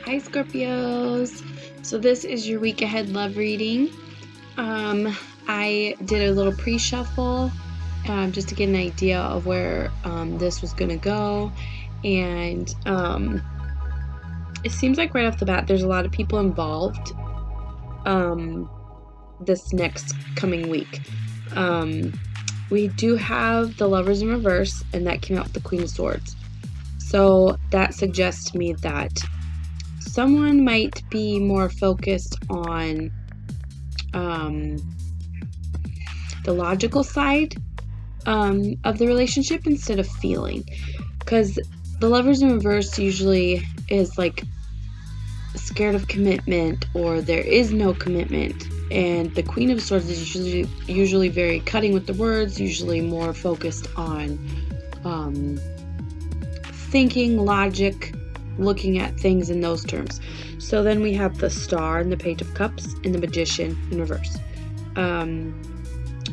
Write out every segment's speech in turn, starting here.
Hi Scorpios. So this is your week ahead love reading. I did a little pre-shuffle just to get an idea of where this was gonna go, and it seems like right off the bat there's a lot of people involved this next coming week. We do have the Lovers in reverse, and that came out with the Queen of Swords. So that suggests to me that someone might be more focused on the logical side of the relationship instead of feeling, because the Lovers in reverse usually is like scared of commitment, or there is no commitment, and the Queen of Swords is usually very cutting with the words, usually more focused on thinking, logic, looking at things in those terms. So then we have the Star and the Page of Cups and the Magician in reverse.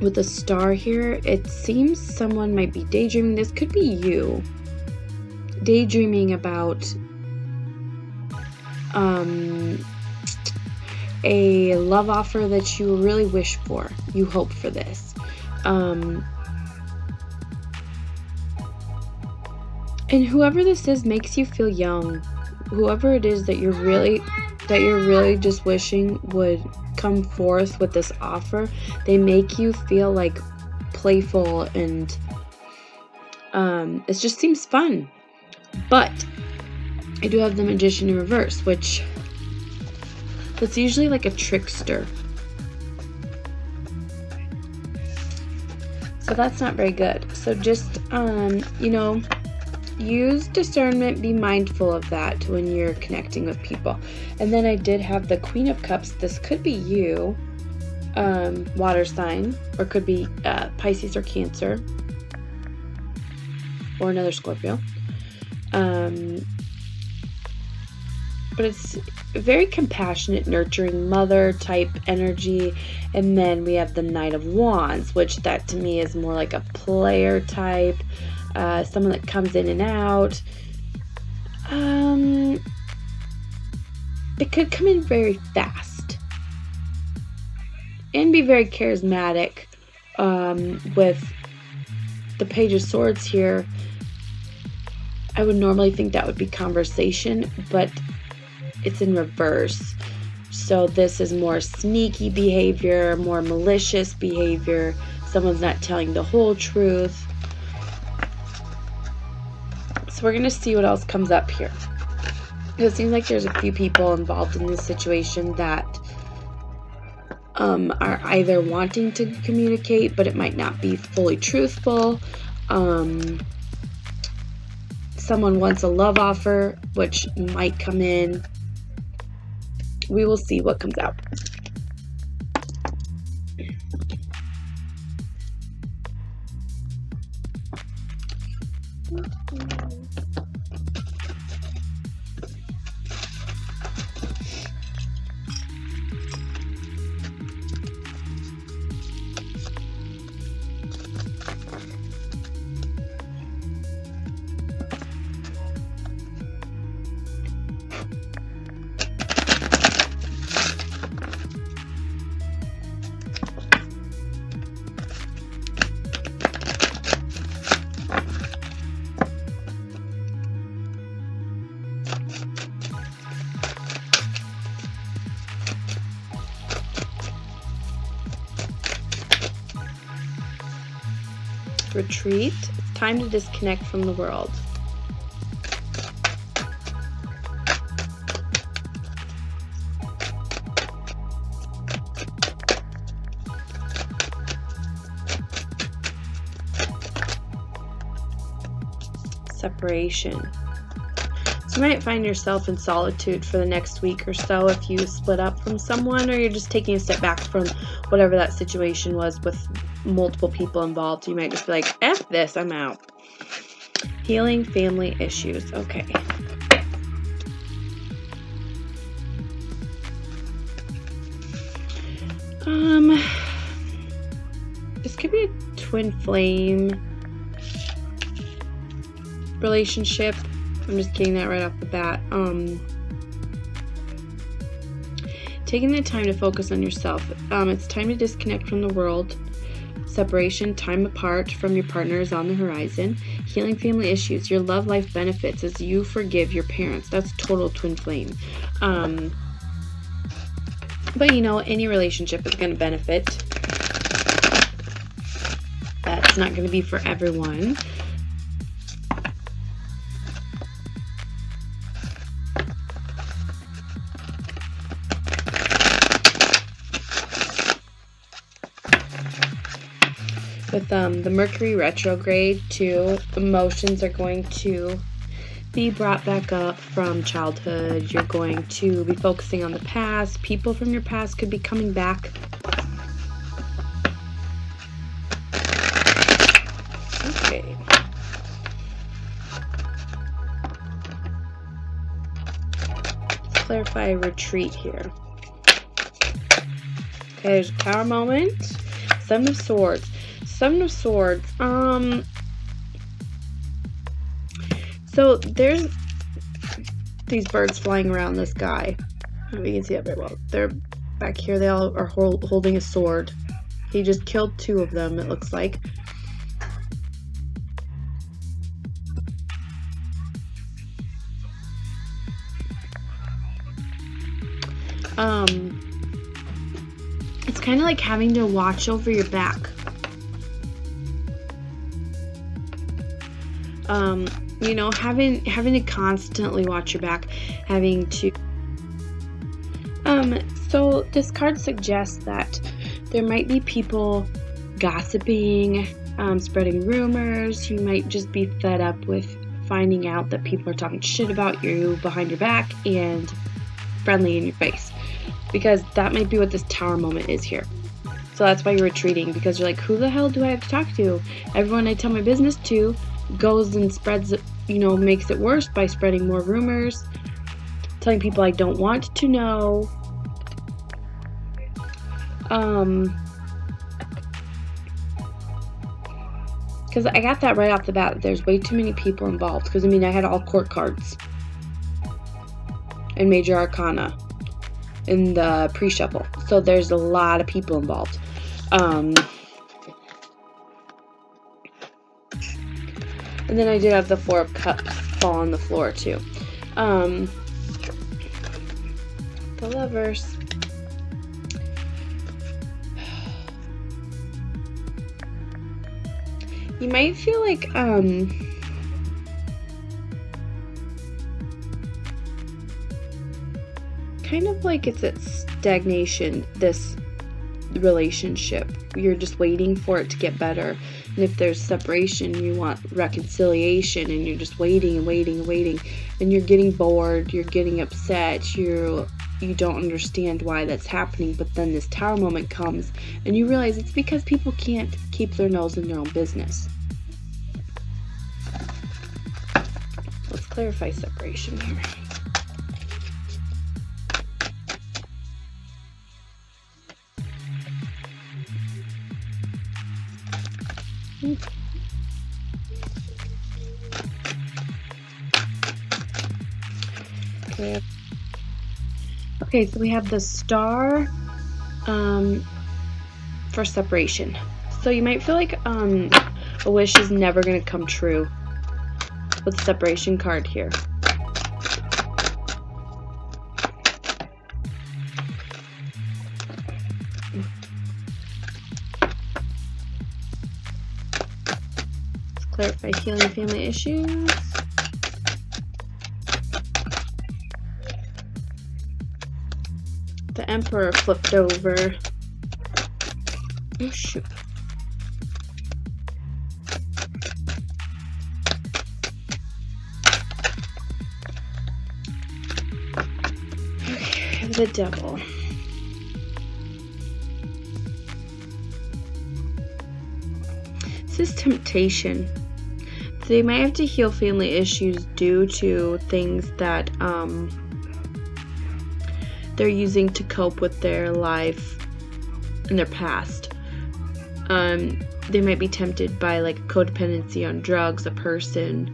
With the Star here, it seems someone might be daydreaming. This could be you daydreaming about a love offer that you really wish for. You hope for this. And whoever this is makes you feel young. Whoever it is that you're really just wishing would come forth with this offer, they make you feel like playful, and it just seems fun. But I do have the Magician in reverse, which that's usually like a trickster. So that's not very good. So just use discernment, be mindful of that when you're connecting with people. And then I did have the Queen of Cups. This could be you, water sign, or could be Pisces or Cancer, or another Scorpio. But it's very compassionate, nurturing mother type energy. And then we have the Knight of Wands, which that to me is more like a player type, someone that comes in and out. It could come in very fast and be very charismatic. With the Page of Swords here, I would normally think that would be conversation, but it's in reverse. So this is more sneaky behavior, more malicious behavior. Someone's not telling the whole truth. So we're going to see what else comes up here. It seems like there's a few people involved in this situation that are either wanting to communicate, but it might not be fully truthful. Someone wants a love offer, which might come in. We will see what comes out. Retreat. It's time to disconnect from the world. Separation. So you might find yourself in solitude for the next week or so if you split up from someone, or you're just taking a step back from whatever that situation was with multiple people involved. You might just be like, F this, I'm out. Healing family issues. Okay. This could be a twin flame relationship. I'm just getting that right off the bat. taking the time to focus on yourself. It's time to disconnect from the world. Separation, time apart from your partner is on the horizon. Healing family issues. Your love life benefits as you forgive your parents. That's total twin flame. But you know, any relationship is going to benefit. That's not going to be for everyone. With the Mercury retrograde too, emotions are going to be brought back up from childhood. You're going to be focusing on the past. People from your past could be coming back. Okay. Let's clarify retreat here. Okay, there's a power moment. Seven of Swords. Seven of Swords. So there's these birds flying around this guy. You can see that very well. They're back here. They all are holding a sword. He just killed two of them, it looks like. It's kind of like having to watch over your back. You know, having to constantly watch your back, having to so this card suggests that there might be people gossiping, spreading rumors. You might just be fed up with finding out that people are talking shit about you behind your back and friendly in your face, because that might be what this Tower moment is here. So that's why you're retreating, because you're like, who the hell do I have to talk to? Everyone I tell my business to goes and spreads, you know, makes it worse by spreading more rumors, telling people I don't want to know. Because I got that right off the bat. There's way too many people involved. Because I mean, I had all court cards and major arcana in the pre-shuffle, so there's a lot of people involved. And then I did have the Four of Cups fall on the floor too. The Lovers. You might feel like kind of like it's at stagnation, this relationship. You're just waiting for it to get better. And if there's separation, you want reconciliation, and you're just waiting and waiting and waiting, and you're getting bored, you're getting upset, you don't understand why that's happening. But then this Tower moment comes and you realize it's because people can't keep their nose in their own business. Let's clarify separation here. Okay, so we have the Star for separation. So you might feel like a wish is never going to come true with the separation card here. Let's clarify healing family issues. The Emperor flipped over. Oh shoot. Okay, the Devil. This is temptation. They might have to heal family issues due to things that they're using to cope with their life in their past. They might be tempted by like codependency on drugs, a person,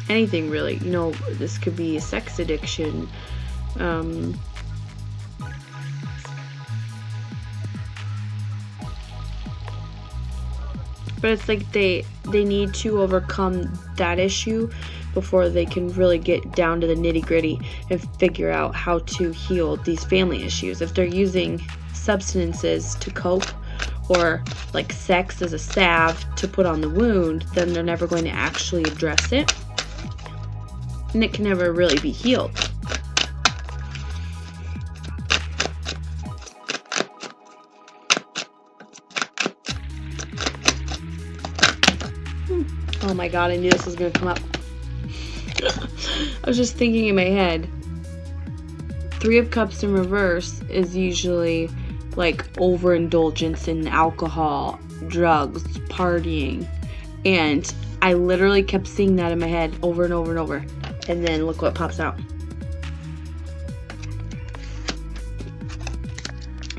anything really. You know, this could be a sex addiction, But it's like they need to overcome that issue before they can really get down to the nitty-gritty and figure out how to heal these family issues. If they're using substances to cope, or like sex as a salve to put on the wound, then they're never going to actually address it, and it can never really be healed. Oh my god, I knew this was going to come up. I was just thinking in my head, 3 of Cups in reverse is usually like overindulgence in alcohol, drugs, partying. And I literally kept seeing that in my head over and over and over. And then look what pops out.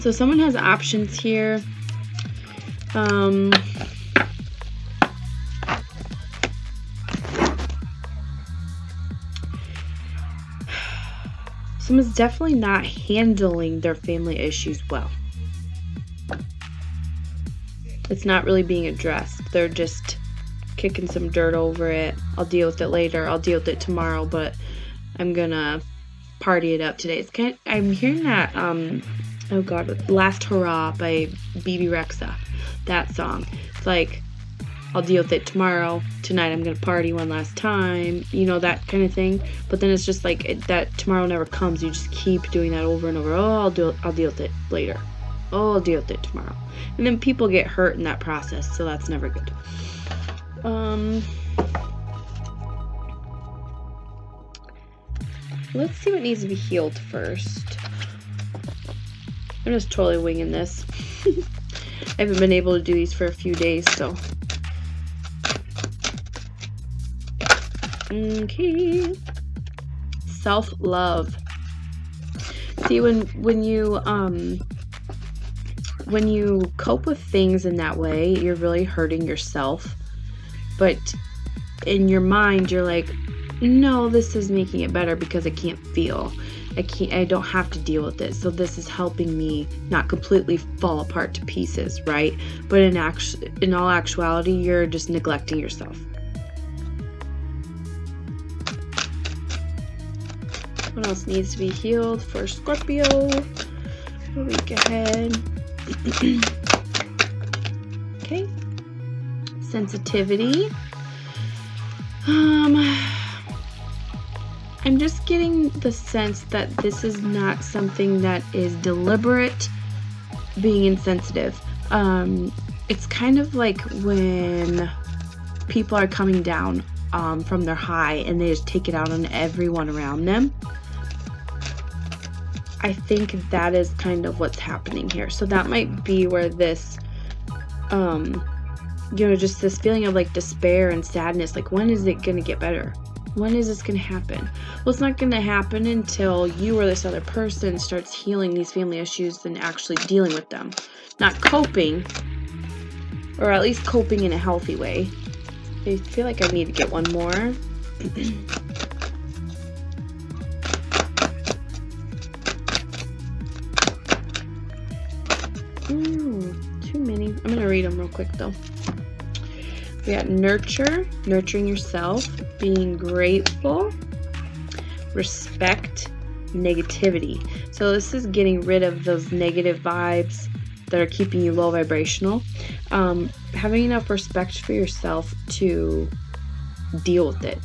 So someone has options here. Someone's definitely not handling their family issues well. It's not really being addressed. They're just kicking some dirt over it. I'll deal with it later. I'll deal with it tomorrow, but I'm gonna party it up today. It's kind of, I'm hearing that, oh god, Last Hurrah by BB Rexa. That song. It's like, I'll deal with it tomorrow. Tonight I'm gonna party one last time. You know, that kind of thing. But then it's just like that tomorrow never comes. You just keep doing that over and over. Oh, I'll deal with it later. Oh, I'll deal with it tomorrow. And then people get hurt in that process, so that's never good. Let's see what needs to be healed first. I'm just totally winging this. I haven't been able to do these for a few days, so. Okay. Self-love. See, when you cope with things in that way, you're really hurting yourself. But in your mind, you're like, no, this is making it better because I can't feel. I don't have to deal with it. So this is helping me not completely fall apart to pieces, right? But in all actuality, you're just neglecting yourself. What else needs to be healed for Scorpio? A week ahead. Okay. Sensitivity. I'm just getting the sense that this is not something that is deliberate being insensitive. It's kind of like when people are coming down from their high and they just take it out on everyone around them. I think that is kind of what's happening here. So that might be where this, just this feeling of like despair and sadness, like when is it going to get better? When is this going to happen? Well, it's not going to happen until you or this other person starts healing these family issues and actually dealing with them. Not coping, or at least coping in a healthy way. I feel like I need to get one more. Too many. I'm going to read them real quick though. We got nurture, nurturing yourself, being grateful, respect, negativity. So this is getting rid of those negative vibes that are keeping you low vibrational. Having enough respect for yourself to deal with it.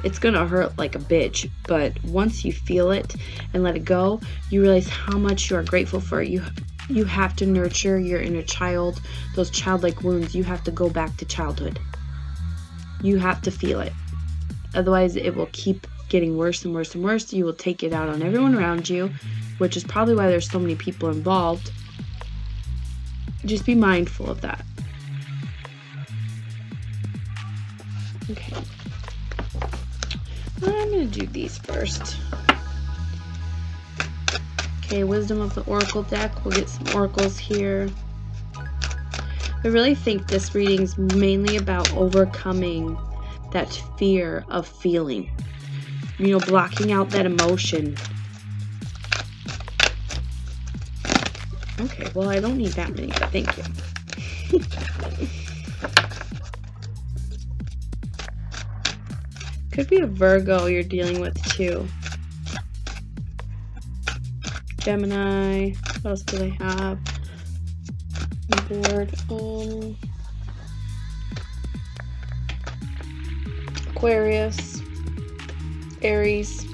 It's gonna hurt like a bitch, but once you feel it and let it go, you realize how much you are grateful for it. You have to nurture your inner child, those childlike wounds. You have to go back to childhood. You have to feel it. Otherwise, it will keep getting worse and worse and worse. You will take it out on everyone around you, which is probably why there's so many people involved. Just be mindful of that. Okay. I'm going to do these first. Okay, Wisdom of the Oracle deck. We'll get some oracles here. I really think this reading's mainly about overcoming that fear of feeling. Blocking out that emotion. Okay, well, I don't need that many, but thank you. Could be a Virgo you're dealing with too. Gemini. What else do they have on board? Aquarius. Aries.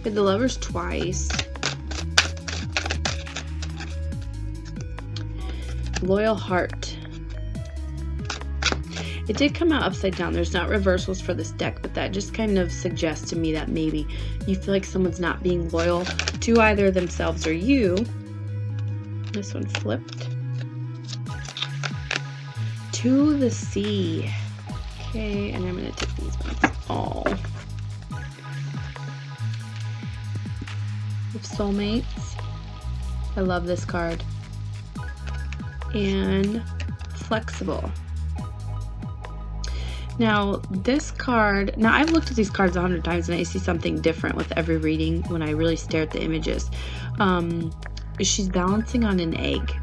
Did the Lovers twice. Loyal Heart. It did come out upside down. There's not reversals for this deck, but that just kind of suggests to me that maybe you feel like someone's not being loyal to either themselves or you. This one flipped. To the Sea. Okay, and I'm going to take these ones all. With Soulmates. I love this card. And Flexible. Now, this card, now I've looked at these cards 100 times and I see something different with every reading when I really stare at the images. She's balancing on an egg.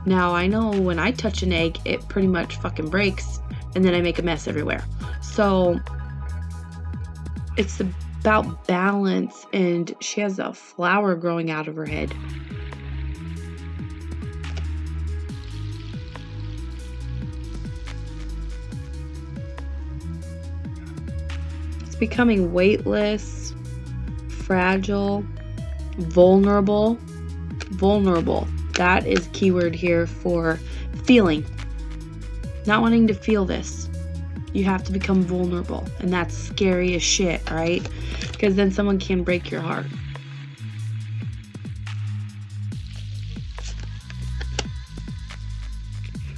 Now, I know when I touch an egg, it pretty much fucking breaks and then I make a mess everywhere. So, it's about balance, and she has a flower growing out of her head. Becoming weightless, fragile, vulnerable. That is keyword here for feeling. Not wanting to feel this. You have to become vulnerable, and that's scary as shit, right? Because then someone can break your heart.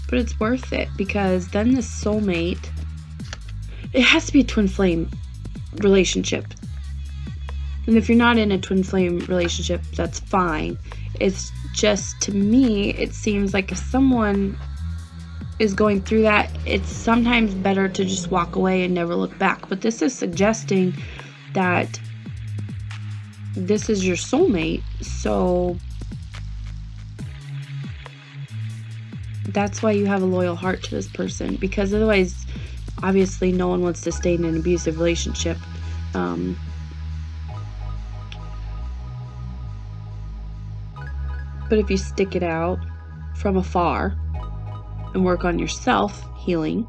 But it's worth it, because then this soulmate, it has to be a twin flame relationship. And if you're not in a twin flame relationship, that's fine. It's just, to me, it seems like if someone is going through that, it's sometimes better to just walk away and never look back. But this is suggesting that this is your soulmate, so that's why you have a loyal heart to this person, because otherwise, obviously, no one wants to stay in an abusive relationship. But if you stick it out from afar and work on yourself healing,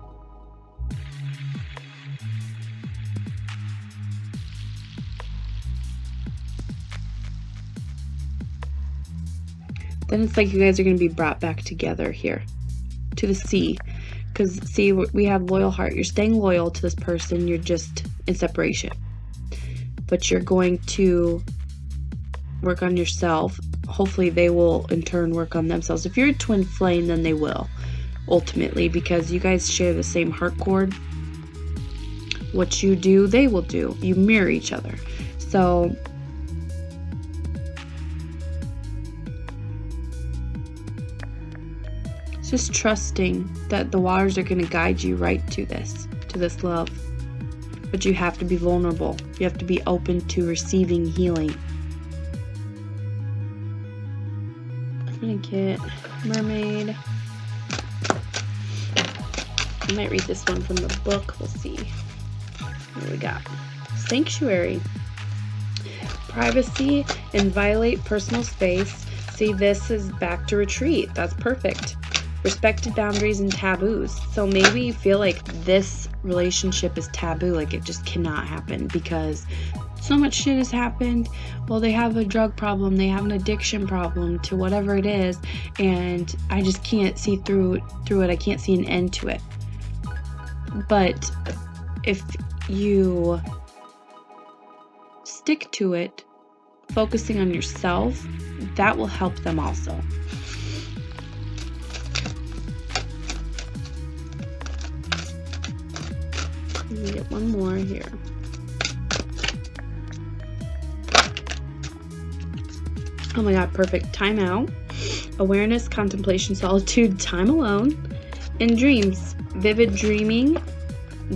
then it's like you guys are going to be brought back together here to the sea. Because, see, we have loyal heart. You're staying loyal to this person. You're just in separation. But you're going to work on yourself. Hopefully, they will, in turn, work on themselves. If you're a twin flame, then they will, ultimately. Because you guys share the same heart chord. What you do, they will do. You mirror each other. So, just trusting that the waters are going to guide you right to this love. But you have to be vulnerable. You have to be open to receiving healing. I'm going to get Mermaid. I might read this one from the book. We'll see. What we got? Sanctuary. Privacy and violate personal space. See, this is back to retreat. That's perfect. Respected boundaries and taboos. So maybe you feel like this relationship is taboo, like it just cannot happen because so much shit has happened. Well, they have a drug problem, they have an addiction problem to whatever it is, and I just can't see through it. I can't see an end to it. But if you stick to it, focusing on yourself, that will help them also. Let me get one more here. Oh my god, perfect. Time out. Awareness, contemplation, solitude, time alone, and dreams. Vivid dreaming,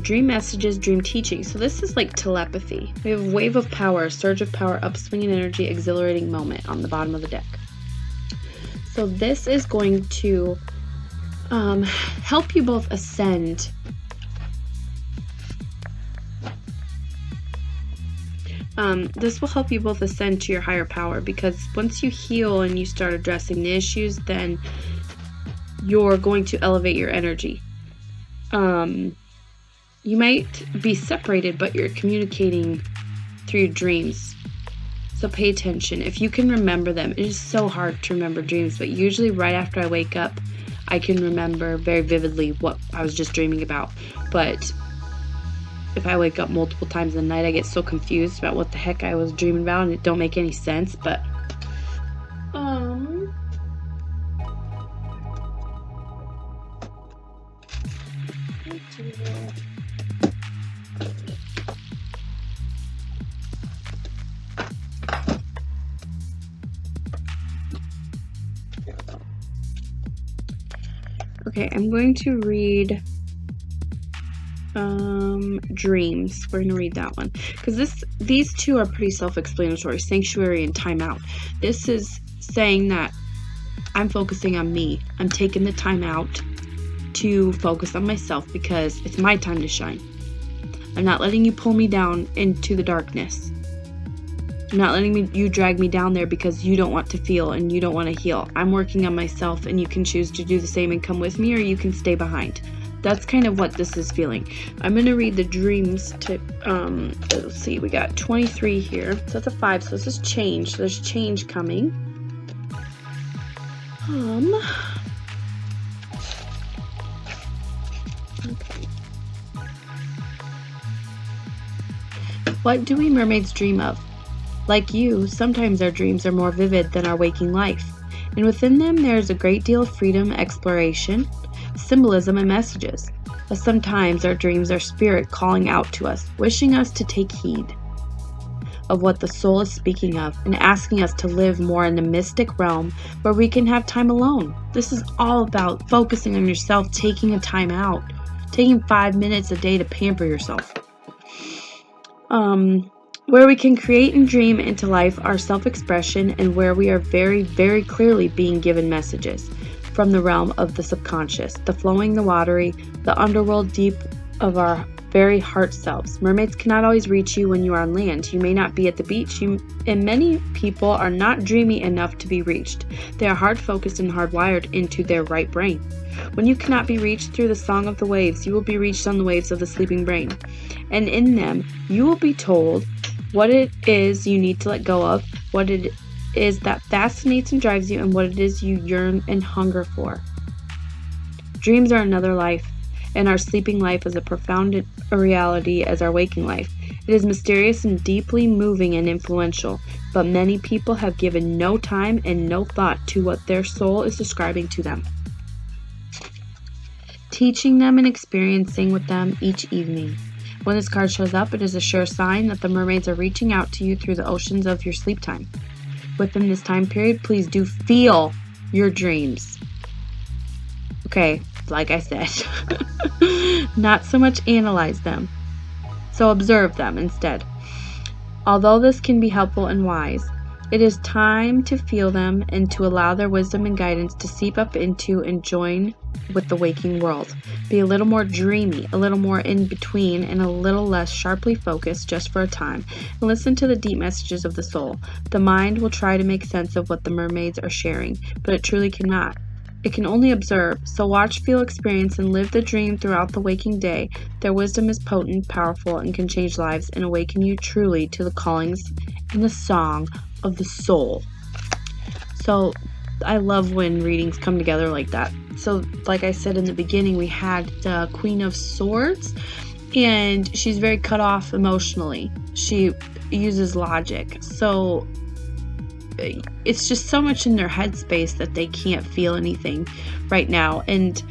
dream messages, dream teaching. So this is like telepathy. We have wave of power, surge of power, upswinging energy, exhilarating moment on the bottom of the deck. So this is going to help you both ascend This will help you both ascend to your higher power, because once you heal and you start addressing the issues, then you're going to elevate your energy. You might be separated, but you're communicating through your dreams. So pay attention. If you can remember them, it is so hard to remember dreams, but usually right after I wake up, I can remember very vividly what I was just dreaming about. But if I wake up multiple times in the night, I get so confused about what the heck I was dreaming about, and it don't make any sense. But okay, I'm going to read dreams. We're going to read that one, because these two are pretty self-explanatory. Sanctuary and timeout. This is saying that I'm focusing on me. I'm taking the time out to focus on myself, because it's my time to shine. I'm not letting you pull me down into the darkness. I'm not letting you drag me down there because you don't want to feel and you don't want to heal. I'm working on myself, and you can choose to do the same and come with me, or you can stay behind. That's kind of what this is feeling. I'm going to read the dreams to, let's see, we got 23 here. So that's a 5, so this is change. So there's change coming. Okay. What do we mermaids dream of? Like you, sometimes our dreams are more vivid than our waking life, and within them there is a great deal of freedom, exploration, symbolism, and messages. But sometimes our dreams are spirit calling out to us, wishing us to take heed of what the soul is speaking of, and asking us to live more in the mystic realm where we can have time alone. This is all about focusing on yourself, taking a time out, taking 5 minutes a day to pamper yourself. Where we can create and dream into life our self-expression, and where we are very, very clearly being given messages from the realm of the subconscious, the flowing, the watery, the underworld deep of our very heart selves. Mermaids cannot always reach you when you are on land. You may not be at the beach, and many people are not dreamy enough to be reached. They are hard-focused and hardwired into their right brain. When you cannot be reached through the song of the waves, you will be reached on the waves of the sleeping brain. And in them, you will be told what it is you need to let go of, what it is that fascinates and drives you, and what it is you yearn and hunger for. Dreams are another life, and our sleeping life is as profound a reality as our waking life. It is mysterious and deeply moving and influential, but many people have given no time and no thought to what their soul is describing to them, teaching them and experiencing with them each evening. When this card shows up, it is a sure sign that the mermaids are reaching out to you through the oceans of your sleep time. Within this time period, please do feel your dreams. Okay, like I said, not so much analyze them. So observe them instead. Although this can be helpful and wise, it is time to feel them and to allow their wisdom and guidance to seep up into and join with the waking world. Be a little more dreamy, a little more in between, and a little less sharply focused just for a time. And listen to the deep messages of the soul. The mind will try to make sense of what the mermaids are sharing, but it truly cannot. It can only observe. So watch, feel, experience, and live the dream throughout the waking day. Their wisdom is potent, powerful, and can change lives and awaken you truly to the callings and the song of the soul. So I love when readings come together like that. So like I said in the beginning, we had the Queen of Swords, and she's very cut off emotionally. She uses logic. So it's just so much in their headspace that they can't feel anything right now. And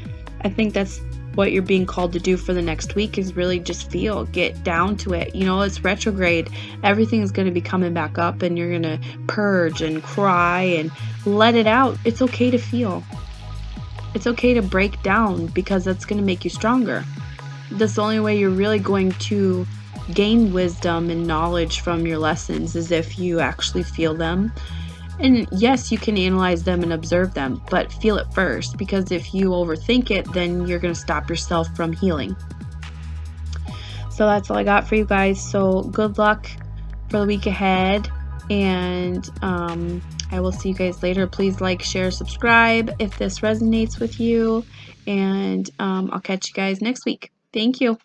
I think that's what you're being called to do for the next week, is really just feel, get down to it. You know, it's retrograde. Everything is going to be coming back up, and you're going to purge and cry and let it out. It's okay to feel. It's okay to break down, because that's going to make you stronger. That's the only way you're really going to gain wisdom and knowledge from your lessons, is if you actually feel them. And yes, you can analyze them and observe them, but feel it first, because if you overthink it, then you're going to stop yourself from healing. So that's all I got for you guys. So good luck for the week ahead. And I will see you guys later. Please like, share, subscribe if this resonates with you. And I'll catch you guys next week. Thank you.